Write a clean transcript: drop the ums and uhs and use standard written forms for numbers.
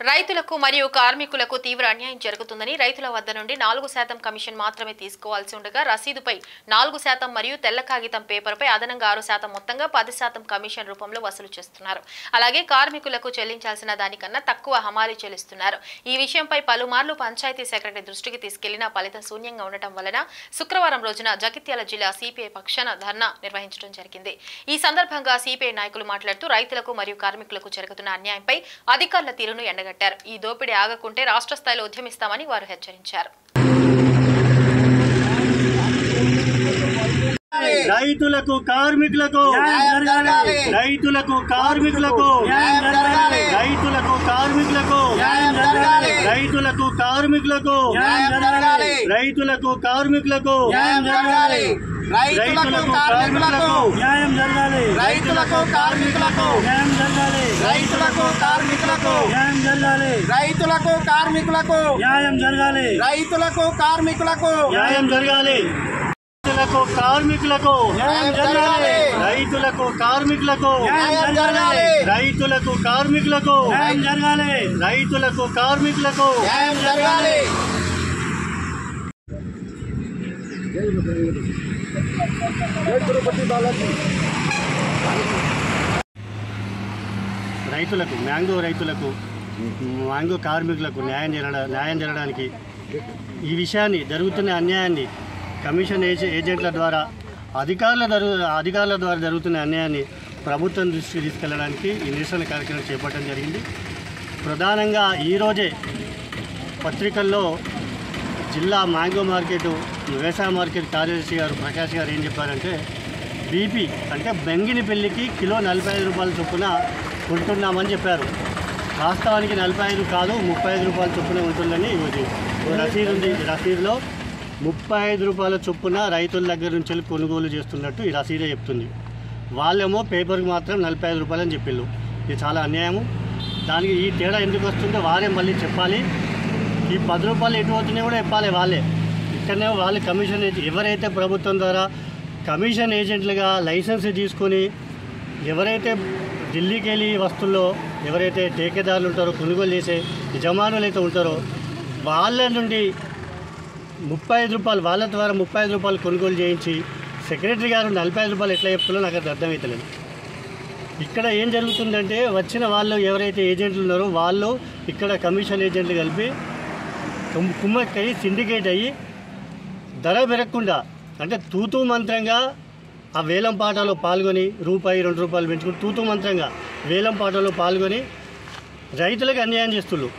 రైతులకు మరియు కార్మికులకు తీవ్ర అన్యాయం జరుగుతుందని రైతుల వద్ద నుండి 4% కమిషన్ మాత్రమే తీసుకోవాల్సి ఉండగా రసీదుపై 4% మరియు తెల్ల కాగితం పేపర్పై అదనంగా 6% మొత్తంగా 10% కమిషన్ రూపంలో వసూలు చేస్తున్నారు. అలాగే కార్మికులకు చెల్లించాల్సిన దానికన్నా తక్కువ హమాలీ చెల్లిస్తున్నారు. ఈ విషయంపై పలుమార్లు పంచాయతీ సెక్రటరీ దృష్టికి తీసుకెళ్లినా ఫలితం శూన్యంగా ఉండటం వలన శుక్రవారం రోజున జగిత్యాల జిల్లా సిపిఐ పక్షాన ధర్నా నిర్వహించడం జరిగింది. ఈ సందర్భంగా సిపిఐ నాయకులు మాట్లాడుతూ రైతులకు మరియు కార్మికులకు జరుగుతున్న అన్యాయంపై అధికారుల తీరును ఎండగట్టారు. ఈ దోపిడీ ఆగకుంటే రాష్ట్ర స్థాయిలో ఉద్యమిస్తామని వారు హెచ్చరించారు. రైతులకు కార్మికులకు రైతులకు కార్మికులకు రైతులకు కార్మికులకు రైతులకు కార్మికులకు రైతులకు కార్మికులకు రైతులకు కార్మికులకు న్యాయం జరగాలి. రైతులకు కార్మికులకు న్యాయం జరగాలి. రైతులకు కార్మికులకు న్యాయం జరగాలి. రైతులకు కార్మికులకు న్యాయం జరగాలి. రైతులకు కార్మికులకు న్యాయం జరగాలి. రైతులకు కార్మికులకు న్యాయం జరగాలి. రైతులకు కార్మికులకు న్యాయం జరగాలి. రైతులకు కార్మికులకు న్యాయం జరగాలి. రైతులకు కార్మికులకు న్యాయం జరగాలి. రైతులకు మ్యాంగో కార్మికులకు న్యాయం జరగడానికి ఈ విషయాన్ని జరుగుతున్న అన్యాయాన్ని కమిషన్ ఏజెంట్ల ద్వారా అధికారుల ద్వారా జరుగుతున్న అన్యాయాన్ని ప్రభుత్వం దృష్టికి తీసుకెళ్లడానికి ఈ నిరసన కార్యక్రమం చేపట్టడం జరిగింది. ప్రధానంగా ఈరోజే పత్రికల్లో జిల్లా మ్యాంగో మార్కెట్ వ్యవసాయ మార్కెట్ కార్యదర్శి గారు ప్రకాష్ గారు ఏం చెప్పారంటే బీపీ అంటే బెంగినపల్లికి కిలో 45 రూపాయల చొప్పున ఉంటున్నామని చెప్పారు. వాస్తవానికి 45 కాదు 35 రూపాయల చొప్పున ఉంటుందని రసీదు ఉంది. ఈ రసీదులో 35 రూపాయల చొప్పున రైతుల దగ్గర నుంచి కొనుగోలు చేస్తున్నట్టు ఈ రసీదే చెప్తుంది. వాళ్ళేమో పేపర్కి మాత్రం 45 రూపాయలు అని చెప్పిళ్ళు. ఇది చాలా అన్యాయము. దానికి ఈ తేడా ఎందుకు వస్తుందో వారే మళ్ళీ చెప్పాలి. ఈ 10 రూపాయలు ఎటు అవుతున్నాయో కూడా చెప్పాలి. వాళ్ళే ఇక్కడనే వాళ్ళు కమిషన్ ఎవరైతే ప్రభుత్వం ద్వారా కమిషన్ ఏజెంట్లుగా లైసెన్స్ తీసుకొని ఎవరైతే ఢిల్లీకి వెళ్ళి వస్తువుల్లో ఎవరైతే ఠేకేదారులు ఉంటారో కొనుగోలు చేసే యజమానులు అయితే ఉంటారో వాళ్ళ నుండి 35 రూపాయలు వాళ్ళ ద్వారా 35 రూపాయలు కొనుగోలు చేయించి సెక్రటరీ గారు 45 రూపాయలు ఎట్లా చెప్తున్నారో నాకు అది అర్థమవుతలేదు. ఇక్కడ ఏం జరుగుతుందంటే వచ్చిన వాళ్ళు ఎవరైతే ఏజెంట్లు ఉన్నారో వాళ్ళు ఇక్కడ కమిషన్ ఏజెంట్లు కలిపి కుమ్మక్కయ్యి సిండికేట్ అయ్యి ధర పెరగకుండా అంటే తూతూ మంత్రంగా ఆ వేలం పాటలో పాల్గొని రూపాయి 2 రూపాయలు పెంచుకుని తూతూ మంత్రంగా వేలం పాటలో పాల్గొని రైతులకు అన్యాయం చేస్తున్నారు.